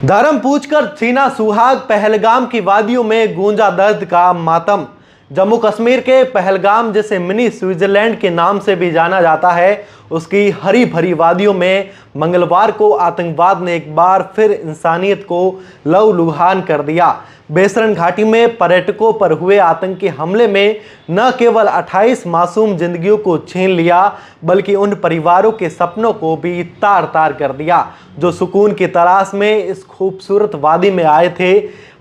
धर्म पूछकर छीना सुहाग, पहलगाम की वादियों में गूंजा दर्द का मातम। जम्मू कश्मीर के पहलगाम, जिसे मिनी स्विट्जरलैंड के नाम से भी जाना जाता है, उसकी हरी भरी वादियों में मंगलवार को आतंकवाद ने एक बार फिर इंसानियत को लहूलुहान कर दिया। बेसरन घाटी में पर्यटकों पर हुए आतंकी हमले में न केवल 28 मासूम जिंदगियों को छीन लिया, बल्कि उन परिवारों के सपनों को भी तार तार कर दिया जो सुकून की तलाश में इस खूबसूरत वादी में आए थे।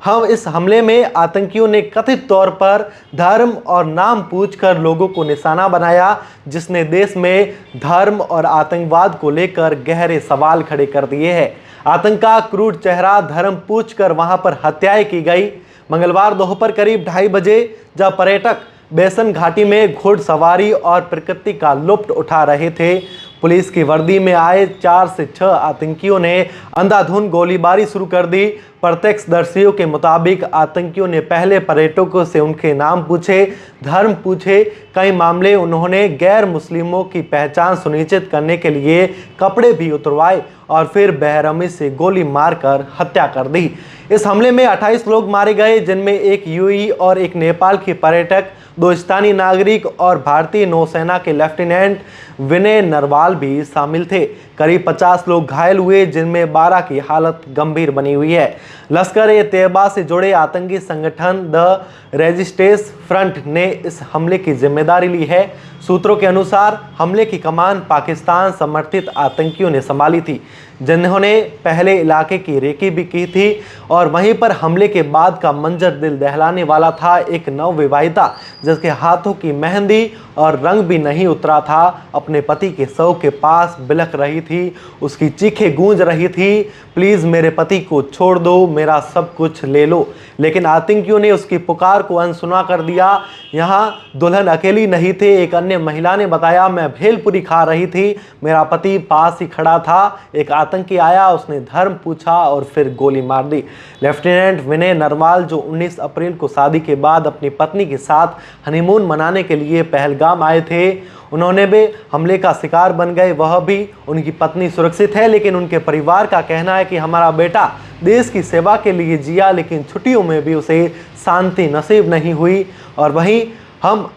हम इस हमले में आतंकियों ने कथित तौर पर धर्म और नाम पूछकर लोगों को निशाना बनाया, जिसने देश में धर्म और आतंकवाद को लेकर गहरे सवाल खड़े कर दिए हैं। आतंक का क्रूर चेहरा, धर्म पूछकर वहां पर हत्याएं की गई। मंगलवार दोपहर करीब 2:30 बजे जब पर्यटक बेसन घाटी में घुड़सवारी और प्रकृति का लुत्फ उठा रहे थे, पुलिस की वर्दी में आए 4 से 6 आतंकियों ने अंधाधुंध गोलीबारी शुरू कर दी। प्रत्यक्षदर्शियों के मुताबिक आतंकियों ने पहले पर्यटकों से उनके नाम पूछे, धर्म पूछे। कई मामले उन्होंने गैर मुस्लिमों की पहचान सुनिश्चित करने के लिए कपड़े भी उतरवाए और फिर बेरहमी से गोली मारकर हत्या कर दी। इस हमले में 28 लोग मारे गए, जिनमें एक यूएई और एक नेपाल के पर्यटक, 2 स्थानीय नागरिक और भारतीय नौसेना के लेफ्टिनेंट विनय नरवाल भी शामिल थे। करीब 50 लोग घायल हुए, जिनमें 12 की हालत गंभीर बनी हुई है। लश्कर-ए-तैयबा से जुड़े आतंकी संगठन द रेजिस्टेंस फ्रंट ने इस हमले की जिम्मेदारी ली है। सूत्रों के अनुसार हमले की कमान पाकिस्तान समर्थित आतंकियों ने संभाली थी, जिन्होंने पहले इलाके की रेकी भी की थी। और वहीं पर हमले के बाद का मंजर दिल दहलाने वाला था। एक नवविवाहिता, जिसके हाथों की मेहंदी और रंग भी नहीं उतरा था, अपने पति के शव के पास बिलख रही थी। उसकी चीखें गूंज रही थी, प्लीज मेरे पति को छोड़ दो, मेरा सब कुछ ले लो। लेकिन आतंकियों ने उसकी पुकार को अनसुना कर दिया। यहाँ दुल्हन अकेली नहीं थे। एक अन्य महिला ने बताया, मैं भेलपुरी खा रही थी, मेरा पति पास ही खड़ा था। एक आतंकी आया, उसने धर्म पूछा और फिर गोली मार दी। लेफ्टिनेंट विनय नरवाल, जो 19 अप्रैल को शादी के बाद अपनी पत्नी के साथ हनीमून मनाने के लिए पहलगाम आए थे, उन्होंने भी हमले का शिकार बन गए। वह भी, उनकी पत्नी सुरक्षित है, लेकिन उनके परिवार का कहना है कि हमारा बेटा देश की सेवा के लिए जिया, लेकिन छुट्टियों में भी उसे शांति नसीब नहीं हुई। और वहीं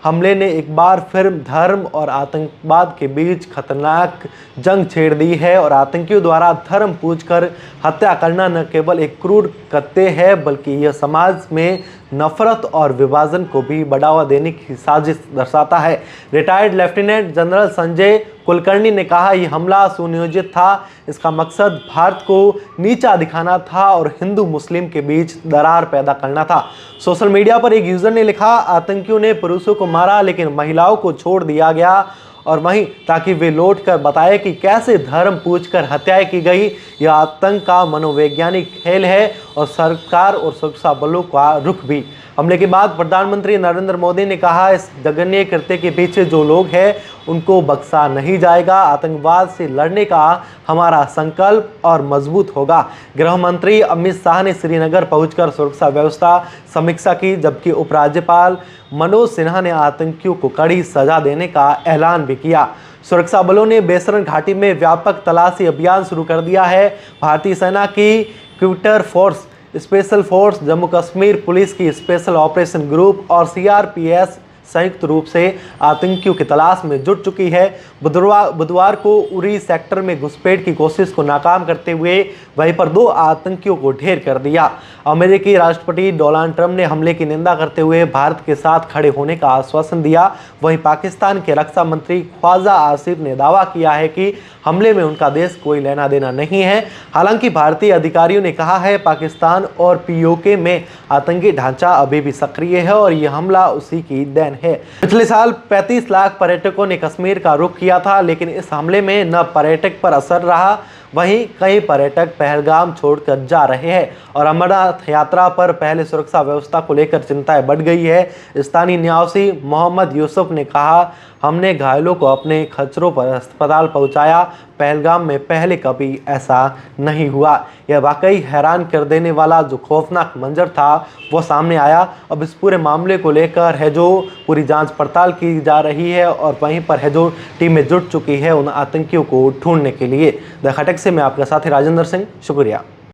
हमले ने एक बार फिर धर्म और आतंकवाद के बीच खतरनाक जंग छेड़ दी है। और आतंकियों द्वारा धर्म पूछकर हत्या करना न केवल एक क्रूर कृत्य है, बल्कि यह समाज में नफरत और विभाजन को भी बढ़ावा देने की साजिश दर्शाता है। Retired lieutenant general Sanjay Kulkarni ने कहा, यह हमला सुनियोजित था। इसका मकसद भारत को नीचा दिखाना था और हिंदू मुस्लिम के बीच दरार पैदा करना था। सोशल मीडिया पर एक यूजर ने लिखा, आतंकियों ने पुरुषों को मारा, लेकिन महिलाओं को छोड़ दिया गया, और वहीं ताकि वे लौट कर बताए कि कैसे धर्म पूछकर हत्याएं की गई। यह आतंक का मनोवैज्ञानिक खेल है और सरकार और सुरक्षा बलों का रुख भी। हमले के बाद प्रधानमंत्री नरेंद्र मोदी ने कहा, इस जघन्य कृत्य के पीछे जो लोग हैं उनको बख्शा नहीं जाएगा। आतंकवाद से लड़ने का हमारा संकल्प और मजबूत होगा। गृह मंत्री अमित शाह ने श्रीनगर पहुंचकर सुरक्षा व्यवस्था समीक्षा की, जबकि उपराज्यपाल मनोज सिन्हा ने आतंकियों को कड़ी सजा देने का ऐलान भी किया। सुरक्षा बलों ने बेसरन घाटी में व्यापक तलाशी अभियान शुरू कर दिया है। भारतीय सेना की Quetta force, special force, Jammu Kashmir police की स्पेशल ऑपरेशन ग्रुप और सीआरपीएफ संयुक्त रूप से आतंकियों की तलाश में जुट चुकी है। बुधवार को उरी सेक्टर में घुसपैठ की कोशिश को नाकाम करते हुए वहीं पर 2 आतंकियों को ढेर कर दिया। अमेरिकी राष्ट्रपति डोनाल्ड ट्रंप ने हमले की निंदा करते हुए भारत के साथ खड़े होने का आश्वासन दिया। वहीं पाकिस्तान के रक्षा मंत्री ख्वाजा आसिफ ने दावा किया है कि हमले में उनका देश कोई लेना देना नहीं है। हालांकि भारतीय अधिकारियों ने कहा है, पाकिस्तान और पीओके में आतंकी ढांचा अभी भी सक्रिय है और यह हमला उसी की देन है। पिछले साल 35 लाख पर्यटकों ने कश्मीर का रुख किया था, लेकिन इस हमले में न पर्यटक पर असर रहा, वहीं कई पर्यटक पहलगाम छोड़कर जा रहे हैं और अमरनाथ यात्रा पर पहले सुरक्षा व्यवस्था को लेकर चिंताएं बढ़ गई है। स्थानीय निवासी मोहम्मद यूसुफ ने कहा, हमने घायलों को अपने खच्चरों पर अस्पताल पहुंचाया। पहलगाम में पहले कभी ऐसा नहीं हुआ। यह वाकई हैरान कर देने वाला जो खौफनाक मंजर था वो सामने आया। अब इस पूरे मामले को लेकर है जो पूरी जांच पड़ताल की जा रही है और वहीं पर है जो टीमें जुट चुकी है उन आतंकियों को ढूंढने के लिए। द खटक से मैं आपका साथी राजेंद्र सिंह, शुक्रिया।